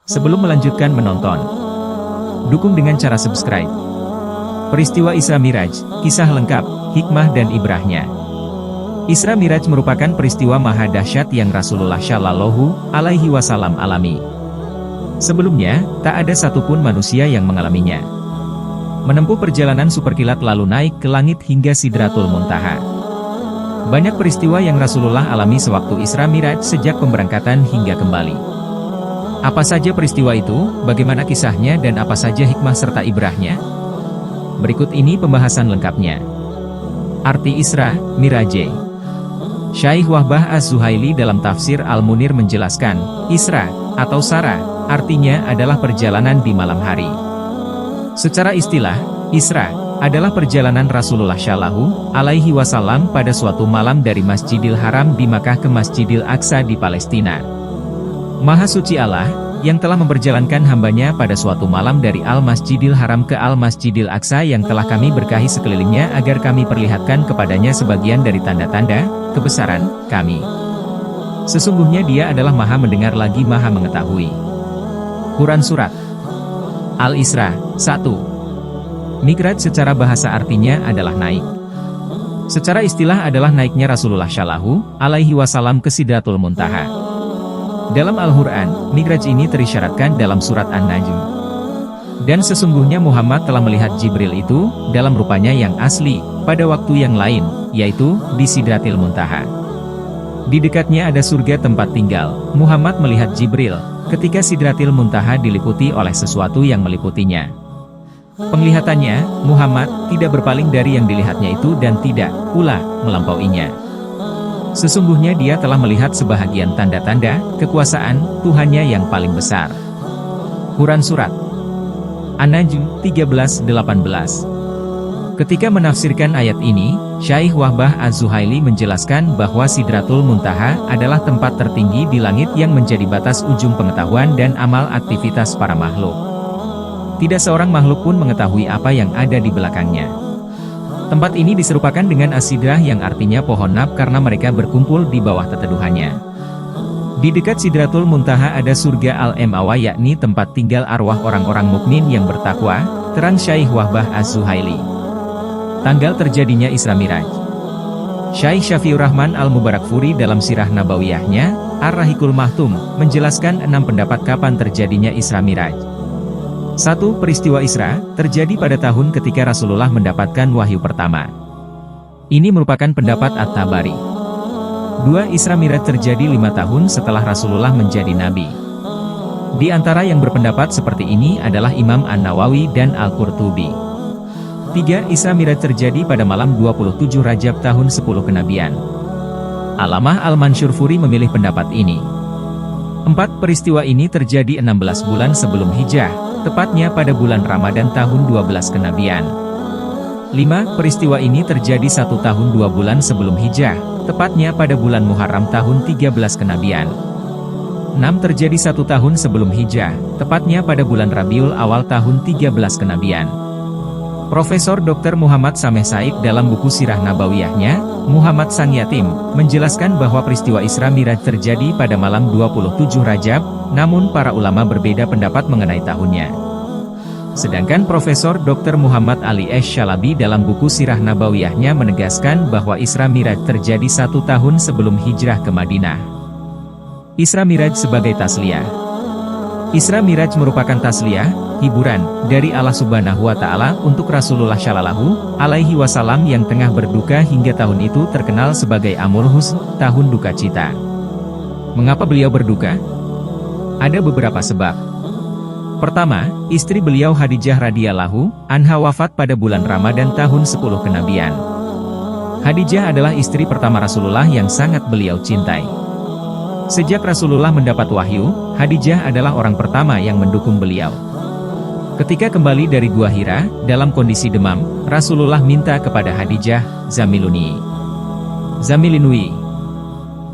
Sebelum melanjutkan menonton, dukung dengan cara subscribe. Peristiwa Isra Miraj, kisah lengkap, hikmah dan ibrahnya. Isra Miraj merupakan peristiwa maha dahsyat yang Rasulullah Shallallahu Alaihi Wasallam alami. Sebelumnya, tak ada satupun manusia yang mengalaminya. Menempuh perjalanan superkilat lalu naik ke langit hingga Sidratul Muntaha. Banyak peristiwa yang Rasulullah alami sewaktu Isra Miraj sejak pemberangkatan hingga kembali. Apa saja peristiwa itu, bagaimana kisahnya dan apa saja hikmah serta ibrahnya? Berikut ini pembahasan lengkapnya. Arti Isra Miraj. Syekh Wahbah Az-Zuhaili dalam tafsir Al-Munir menjelaskan, Isra, atau Sara, artinya adalah perjalanan di malam hari. Secara istilah, Isra adalah perjalanan Rasulullah Shallallahu Alaihi Wasallam pada suatu malam dari Masjidil Haram di Makkah ke Masjidil Aqsa di Palestina. Maha suci Allah, yang telah memperjalankan hambanya pada suatu malam dari Al-Masjidil Haram ke Al-Masjidil Aqsa yang telah kami berkahi sekelilingnya agar kami perlihatkan kepadanya sebagian dari tanda-tanda kebesaran kami. Sesungguhnya dia adalah maha mendengar lagi maha mengetahui. Quran Surat Al-Isra 1. Mi'raj secara bahasa artinya adalah naik. Secara istilah adalah naiknya Rasulullah Shallallahu Alaihi Wasallam ke Sidratul Muntaha. Dalam Al-Quran, Mi'raj ini terisyaratkan dalam surat An-Najm. Dan sesungguhnya Muhammad telah melihat Jibril itu, dalam rupanya yang asli, pada waktu yang lain, yaitu, di Sidratil Muntaha. Di dekatnya ada surga tempat tinggal. Muhammad melihat Jibril, ketika Sidratil Muntaha diliputi oleh sesuatu yang meliputinya. Penglihatannya, Muhammad, tidak berpaling dari yang dilihatnya itu dan tidak, pula, melampauinya. Sesungguhnya dia telah melihat sebahagian tanda-tanda kekuasaan Tuhannya yang paling besar. Quran Surat An-Najm 13-18. Ketika menafsirkan ayat ini, Syekh Wahbah Az-Zuhaili menjelaskan bahwa Sidratul Muntaha adalah tempat tertinggi di langit yang menjadi batas ujung pengetahuan dan amal aktivitas para makhluk. Tidak seorang makhluk pun mengetahui apa yang ada di belakangnya. Tempat ini diserupakan dengan As-Sidrah yang artinya pohon nab karena mereka berkumpul di bawah teteduhannya. Di dekat Sidratul Muntaha ada surga Al-Mawa yakni tempat tinggal arwah orang-orang mukmin yang bertakwa, terang Syekh Wahbah Az-Zuhaili. Tanggal terjadinya Isra Miraj. Syekh Syafiur Rahman Al-Mubarakfuri dalam Sirah Nabawiyahnya, Ar-Rahiqul Mahtum, menjelaskan 6 pendapat kapan terjadinya Isra Miraj. 1. Peristiwa Isra, terjadi pada tahun ketika Rasulullah mendapatkan wahyu pertama. Ini merupakan pendapat At-Tabari. 2. Isra Miraj terjadi 5 tahun setelah Rasulullah menjadi Nabi. Di antara yang berpendapat seperti ini adalah Imam An-Nawawi dan Al-Qurtubi. 3. Isra Miraj terjadi pada malam 27 Rajab tahun 10 kenabian. Alamah Al-Mansyurfuri memilih pendapat ini. 4. Peristiwa ini terjadi 16 bulan sebelum Hijrah, tepatnya pada bulan Ramadan tahun 12 kenabian. 5. Peristiwa ini terjadi 1 tahun 2 bulan sebelum Hijrah, tepatnya pada bulan Muharram tahun 13 kenabian. 6. Terjadi 1 tahun sebelum Hijrah, tepatnya pada bulan Rabiul Awal tahun 13 kenabian. Profesor Dr. Muhammad Sameh Said dalam buku Sirah Nabawiyahnya, Muhammad Sang Yatim, menjelaskan bahwa peristiwa Isra Miraj terjadi pada malam 27 Rajab, namun para ulama berbeda pendapat mengenai tahunnya. Sedangkan Profesor Dr. Muhammad Ali Esh-Shalabi dalam buku Sirah Nabawiyahnya menegaskan bahwa Isra Miraj terjadi 1 tahun sebelum hijrah ke Madinah. Isra Miraj sebagai tasliyah. Isra Miraj merupakan tasliyah, hiburan, dari Allah Subhanahu wa Ta'ala untuk Rasulullah Shallallahu Alaihi Wasallam yang tengah berduka hingga tahun itu terkenal sebagai Amul Huzn, tahun duka cita. Mengapa beliau berduka? Ada beberapa sebab. Pertama, istri beliau Khadijah radhiyallahu anha wafat pada bulan Ramadan tahun 10 kenabian. Khadijah adalah istri pertama Rasulullah yang sangat beliau cintai. Sejak Rasulullah mendapat wahyu, Khadijah adalah orang pertama yang mendukung beliau. Ketika kembali dari Gua Hira, dalam kondisi demam, Rasulullah minta kepada Khadijah, Zamiluni. Zamilinui.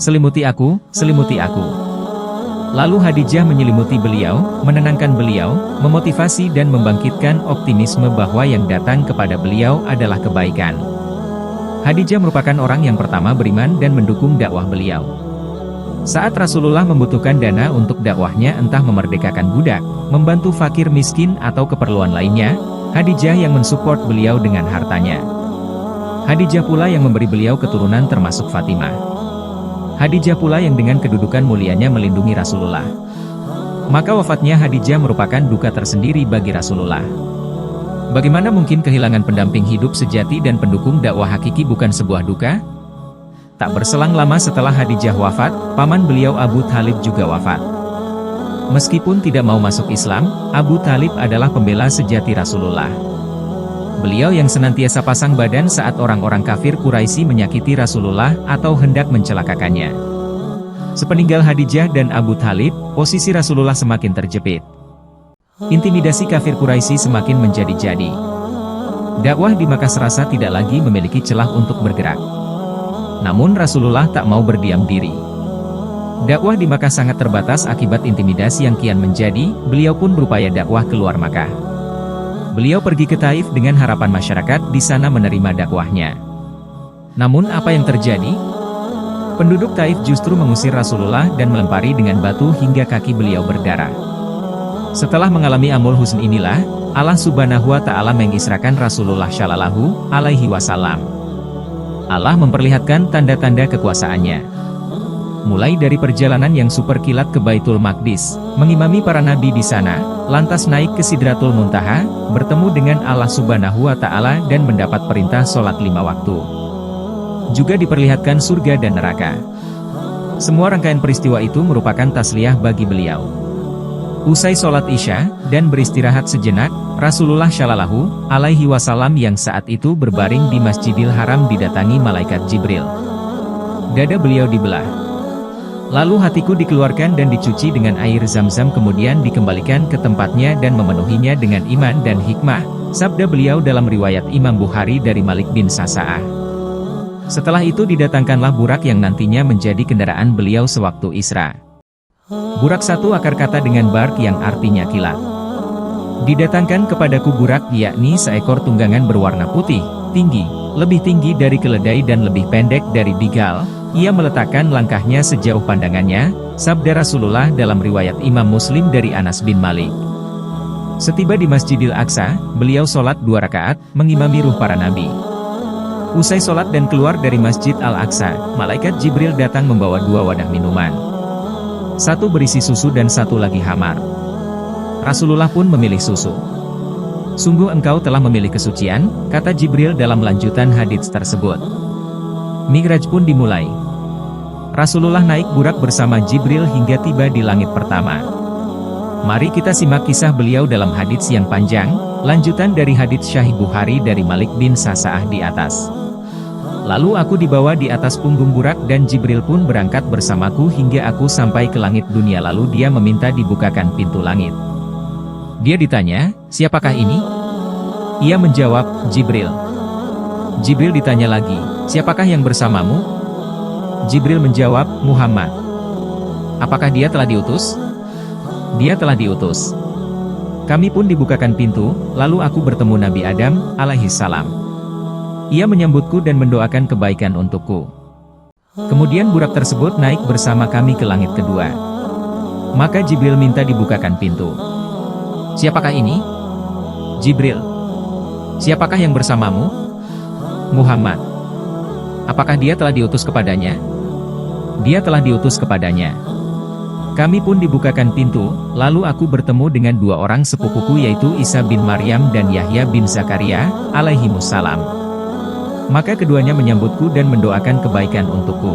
Selimuti aku, selimuti aku. Lalu Khadijah menyelimuti beliau, menenangkan beliau, memotivasi dan membangkitkan optimisme bahwa yang datang kepada beliau adalah kebaikan. Khadijah merupakan orang yang pertama beriman dan mendukung dakwah beliau. Saat Rasulullah membutuhkan dana untuk dakwahnya, entah memerdekakan budak, membantu fakir miskin atau keperluan lainnya, Khadijah yang mensupport beliau dengan hartanya. Khadijah pula yang memberi beliau keturunan termasuk Fatimah. Khadijah pula yang dengan kedudukan mulianya melindungi Rasulullah. Maka wafatnya Khadijah merupakan duka tersendiri bagi Rasulullah. Bagaimana mungkin kehilangan pendamping hidup sejati dan pendukung dakwah hakiki bukan sebuah duka? Tak berselang lama setelah Khadijah wafat, paman beliau Abu Thalib juga wafat. Meskipun tidak mau masuk Islam, Abu Thalib adalah pembela sejati Rasulullah. Beliau yang senantiasa pasang badan saat orang-orang kafir Quraisy menyakiti Rasulullah atau hendak mencelakakannya. Sepeninggal Khadijah dan Abu Thalib, posisi Rasulullah semakin terjepit. Intimidasi kafir Quraisy semakin menjadi-jadi. Dakwah di Makkah serasa tidak lagi memiliki celah untuk bergerak. Namun Rasulullah tak mau berdiam diri. Dakwah di Makkah sangat terbatas akibat intimidasi yang kian menjadi, beliau pun berupaya dakwah keluar Makkah. Beliau pergi ke Taif dengan harapan masyarakat di sana menerima dakwahnya. Namun apa yang terjadi? Penduduk Taif justru mengusir Rasulullah dan melempari dengan batu hingga kaki beliau berdarah. Setelah mengalami amul husn inilah, Allah Subhanahu wa Ta'ala mengisrakan Rasulullah Shallallahu Alaihi Wasallam. Allah memperlihatkan tanda-tanda kekuasaannya. Mulai dari perjalanan yang super kilat ke Baitul Maqdis, mengimami para nabi di sana, lantas naik ke Sidratul Muntaha, bertemu dengan Allah Subhanahu wa Ta'ala dan mendapat perintah sholat 5 waktu. Juga diperlihatkan surga dan neraka. Semua rangkaian peristiwa itu merupakan tasliyah bagi beliau. Usai sholat Isya dan beristirahat sejenak, Rasulullah Shallallahu Alaihi Wasallam yang saat itu berbaring di Masjidil Haram didatangi malaikat Jibril. Dada beliau dibelah. Lalu hatiku dikeluarkan dan dicuci dengan air zam-zam, kemudian dikembalikan ke tempatnya dan memenuhinya dengan iman dan hikmah, sabda beliau dalam riwayat Imam Bukhari dari Malik bin Sa'sa'ah. Setelah itu didatangkanlah burak yang nantinya menjadi kendaraan beliau sewaktu Isra. Burak satu akar kata dengan bark yang artinya kilat. Didatangkan kepadaku burak, yakni seekor tunggangan berwarna putih, tinggi, lebih tinggi dari keledai dan lebih pendek dari bigal. Ia meletakkan langkahnya sejauh pandangannya, sabda Rasulullah dalam riwayat Imam Muslim dari Anas bin Malik. Setiba di Masjidil Aqsa, beliau sholat 2 rakaat, mengimami ruh para nabi. Usai sholat dan keluar dari Masjid Al-Aqsa, malaikat Jibril datang membawa 2 wadah minuman. Satu berisi susu dan satu lagi hamar. Rasulullah pun memilih susu. Sungguh engkau telah memilih kesucian, kata Jibril dalam lanjutan hadits tersebut. Mi'raj pun dimulai. Rasulullah naik burak bersama Jibril hingga tiba di langit pertama. Mari kita simak kisah beliau dalam hadits yang panjang, lanjutan dari hadits Sahih Bukhari dari Malik bin Sa'sa'ah di atas. Lalu aku dibawa di atas punggung burak dan Jibril pun berangkat bersamaku hingga aku sampai ke langit dunia, lalu dia meminta dibukakan pintu langit. Dia ditanya, siapakah ini? Ia menjawab, Jibril. Jibril ditanya lagi, siapakah yang bersamamu? Jibril menjawab, Muhammad. Apakah dia telah diutus? Dia telah diutus. Kami pun dibukakan pintu, lalu aku bertemu Nabi Adam, alaihissalam. Ia menyambutku dan mendoakan kebaikan untukku. Kemudian burak tersebut naik bersama kami ke langit kedua. Maka Jibril minta dibukakan pintu. Siapakah ini? Jibril. Siapakah yang bersamamu? Muhammad. Apakah dia telah diutus kepadanya? Dia telah diutus kepadanya. Kami pun dibukakan pintu, lalu aku bertemu dengan 2 orang sepupuku yaitu Isa bin Maryam dan Yahya bin Zakaria, alaihimussalam. Maka keduanya menyambutku dan mendoakan kebaikan untukku.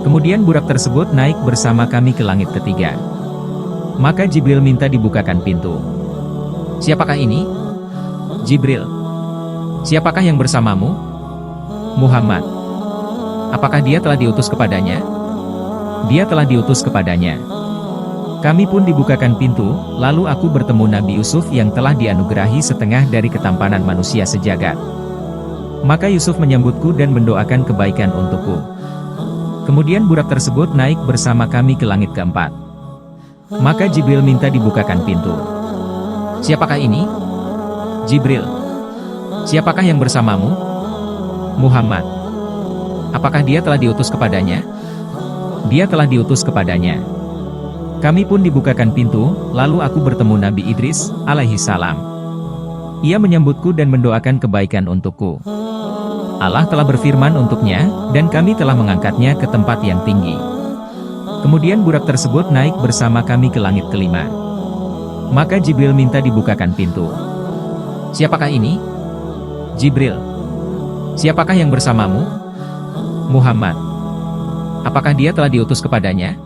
Kemudian burak tersebut naik bersama kami ke langit ketiga. Maka Jibril minta dibukakan pintu. Siapakah ini? Jibril. Siapakah yang bersamamu? Muhammad. Apakah dia telah diutus kepadanya? Dia telah diutus kepadanya. Kami pun dibukakan pintu, lalu aku bertemu Nabi Yusuf yang telah dianugerahi setengah dari ketampanan manusia sejagat. Maka Yusuf menyambutku dan mendoakan kebaikan untukku. Kemudian burak tersebut naik bersama kami ke langit keempat. Maka Jibril minta dibukakan pintu. Siapakah ini? Jibril. Siapakah yang bersamamu? Muhammad. Apakah dia telah diutus kepadanya? Dia telah diutus kepadanya. Kami pun dibukakan pintu, lalu aku bertemu Nabi Idris, alaihi salam. Ia menyambutku dan mendoakan kebaikan untukku. Allah telah berfirman untuknya, dan kami telah mengangkatnya ke tempat yang tinggi. Kemudian budak tersebut naik bersama kami ke langit kelima. Maka Jibril minta dibukakan pintu. Siapakah ini? Jibril. Siapakah yang bersamamu? Muhammad. Apakah dia telah diutus kepadanya?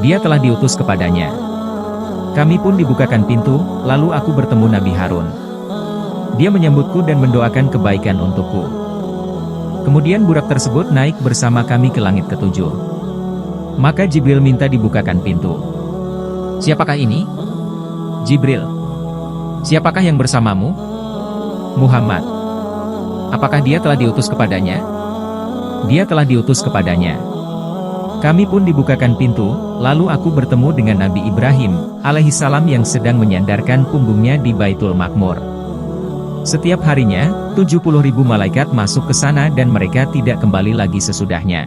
Dia telah diutus kepadanya. Kami pun dibukakan pintu, lalu aku bertemu Nabi Harun. Dia menyambutku dan mendoakan kebaikan untukku. Kemudian budak tersebut naik bersama kami ke langit ketujuh. Maka Jibril minta dibukakan pintu. Siapakah ini? Jibril. Siapakah yang bersamamu? Muhammad. Apakah dia telah diutus kepadanya? Dia telah diutus kepadanya. Kami pun dibukakan pintu, lalu aku bertemu dengan Nabi Ibrahim, alaihissalam yang sedang menyandarkan punggungnya di Baitul Makmur. Setiap harinya, 70.000 malaikat masuk ke sana dan mereka tidak kembali lagi sesudahnya.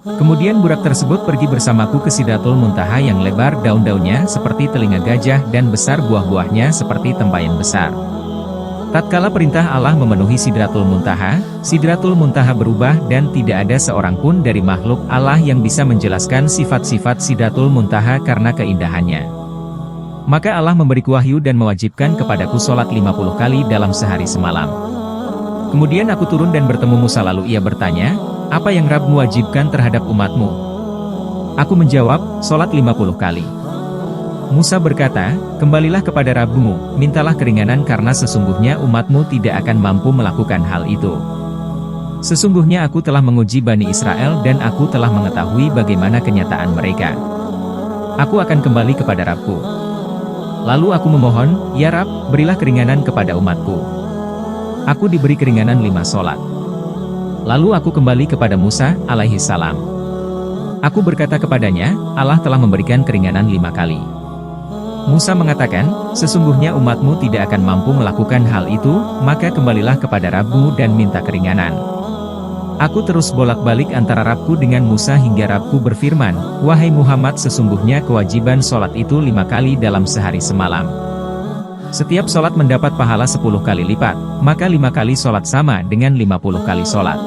Kemudian budak tersebut pergi bersamaku ke Sidratul Muntaha yang lebar daun-daunnya seperti telinga gajah dan besar buah-buahnya seperti tempayan besar. Tatkala perintah Allah memenuhi Sidratul Muntaha berubah dan tidak ada seorang pun dari makhluk Allah yang bisa menjelaskan sifat-sifat Sidratul Muntaha karena keindahannya. Maka Allah memberiku wahyu dan mewajibkan kepadaku sholat 50 kali dalam sehari semalam. Kemudian aku turun dan bertemu Musa lalu ia bertanya, apa yang Rabbmu wajibkan terhadap umatmu? Aku menjawab, sholat 50 kali. Musa berkata, kembalilah kepada Rabbmu, mintalah keringanan karena sesungguhnya umatmu tidak akan mampu melakukan hal itu. Sesungguhnya aku telah menguji Bani Israel dan aku telah mengetahui bagaimana kenyataan mereka. Aku akan kembali kepada Rabbku. Lalu aku memohon, ya Rabb, berilah keringanan kepada umatku. Aku diberi keringanan 5 sholat. Lalu aku kembali kepada Musa, alaihi salam. Aku berkata kepadanya, Allah telah memberikan keringanan 5 kali. Musa mengatakan, sesungguhnya umatmu tidak akan mampu melakukan hal itu, maka kembalilah kepada Rabbmu dan minta keringanan. Aku terus bolak-balik antara Rabbku dengan Musa hingga Rabbku berfirman, wahai Muhammad sesungguhnya kewajiban sholat itu 5 kali dalam sehari semalam. Setiap sholat mendapat pahala 10 kali lipat, maka 5 kali sholat sama dengan 50 kali sholat.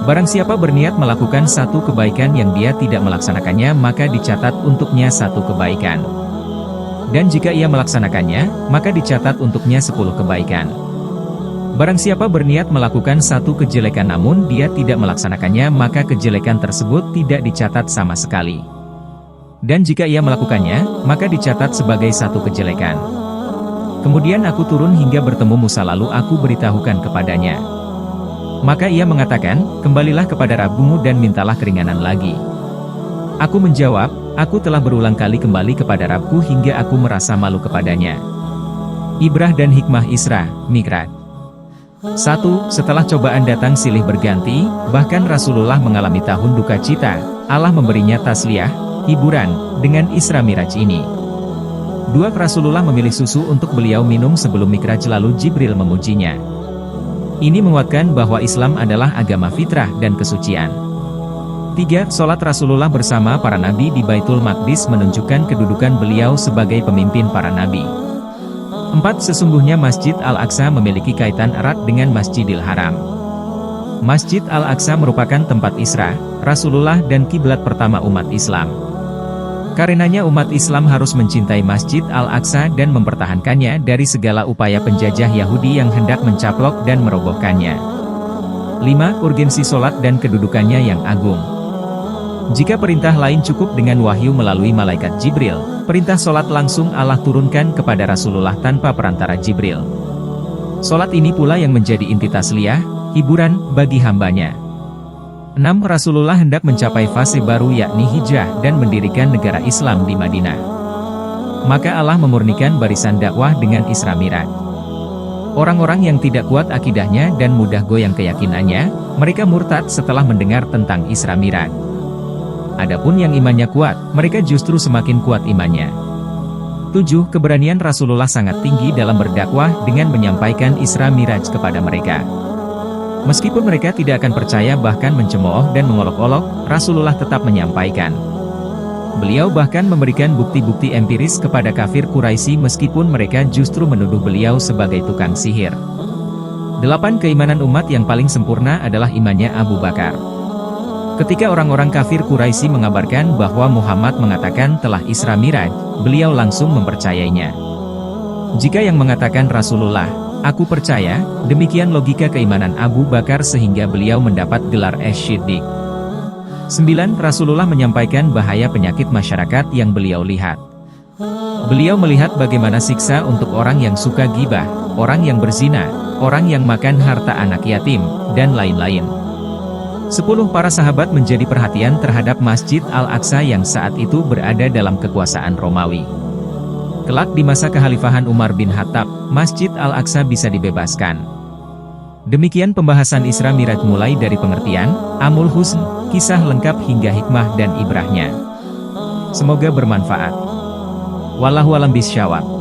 Barang siapa berniat melakukan satu kebaikan yang dia tidak melaksanakannya maka dicatat untuknya satu kebaikan. Dan jika ia melaksanakannya, maka dicatat untuknya 10 kebaikan. Barang siapa berniat melakukan satu kejelekan namun dia tidak melaksanakannya maka kejelekan tersebut tidak dicatat sama sekali. Dan jika ia melakukannya, maka dicatat sebagai satu kejelekan. Kemudian aku turun hingga bertemu Musa lalu aku beritahukan kepadanya. Maka ia mengatakan, kembalilah kepada Rabbmu dan mintalah keringanan lagi. Aku menjawab, aku telah berulang kali kembali kepada Rabbku hingga aku merasa malu kepadanya. Ibrah dan hikmah Isra, Mi'raj. 1. Setelah cobaan datang silih berganti, bahkan Rasulullah mengalami tahun duka cita, Allah memberinya tasliyah, hiburan, dengan Isra Mi'raj ini. 2. Rasulullah memilih susu untuk beliau minum sebelum Mi'raj lalu Jibril memujinya. Ini menguatkan bahwa Islam adalah agama fitrah dan kesucian. 3. Sholat Rasulullah bersama para nabi di Baitul Maqdis menunjukkan kedudukan beliau sebagai pemimpin para nabi. 4. Sesungguhnya Masjid Al-Aqsa memiliki kaitan erat dengan Masjidil Haram. Masjid Al-Aqsa merupakan tempat Isra, Rasulullah dan kiblat pertama umat Islam. Karenanya umat Islam harus mencintai Masjid Al-Aqsa dan mempertahankannya dari segala upaya penjajah Yahudi yang hendak mencaplok dan merobohkannya. 5. Urgensi sholat dan kedudukannya yang agung. Jika perintah lain cukup dengan wahyu melalui malaikat Jibril, perintah sholat langsung Allah turunkan kepada Rasulullah tanpa perantara Jibril. Sholat ini pula yang menjadi inti tasliyah, hiburan, bagi hambanya. 6. Rasulullah hendak mencapai fase baru yakni hijrah dan mendirikan negara Islam di Madinah. Maka Allah memurnikan barisan dakwah dengan Isra Mi'raj. Orang-orang yang tidak kuat akidahnya dan mudah goyang keyakinannya, mereka murtad setelah mendengar tentang Isra Mi'raj. Adapun yang imannya kuat, mereka justru semakin kuat imannya. 7. Keberanian Rasulullah sangat tinggi dalam berdakwah dengan menyampaikan Isra Mi'raj kepada mereka. Meskipun mereka tidak akan percaya bahkan mencemooh dan mengolok-olok, Rasulullah tetap menyampaikan. Beliau bahkan memberikan bukti-bukti empiris kepada kafir Quraisy meskipun mereka justru menuduh beliau sebagai tukang sihir. 8. Keimanan umat yang paling sempurna adalah imannya Abu Bakar. Ketika orang-orang kafir Quraisy mengabarkan bahwa Muhammad mengatakan telah Isra Miraj, beliau langsung mempercayainya. Jika yang mengatakan Rasulullah, aku percaya, demikian logika keimanan Abu Bakar sehingga beliau mendapat gelar Asy-Syiddiq. 9. Rasulullah menyampaikan bahaya penyakit masyarakat yang beliau lihat. Beliau melihat bagaimana siksa untuk orang yang suka gibah, orang yang berzina, orang yang makan harta anak yatim, dan lain-lain. 10. Para sahabat menjadi perhatian terhadap Masjid Al-Aqsa yang saat itu berada dalam kekuasaan Romawi. Kelak di masa kekhalifahan Umar bin Khattab, Masjid Al-Aqsa bisa dibebaskan. Demikian pembahasan Isra Miraj mulai dari pengertian, Amul Husn, kisah lengkap hingga hikmah dan ibrahnya. Semoga bermanfaat. Wallahu a'lam bishawab.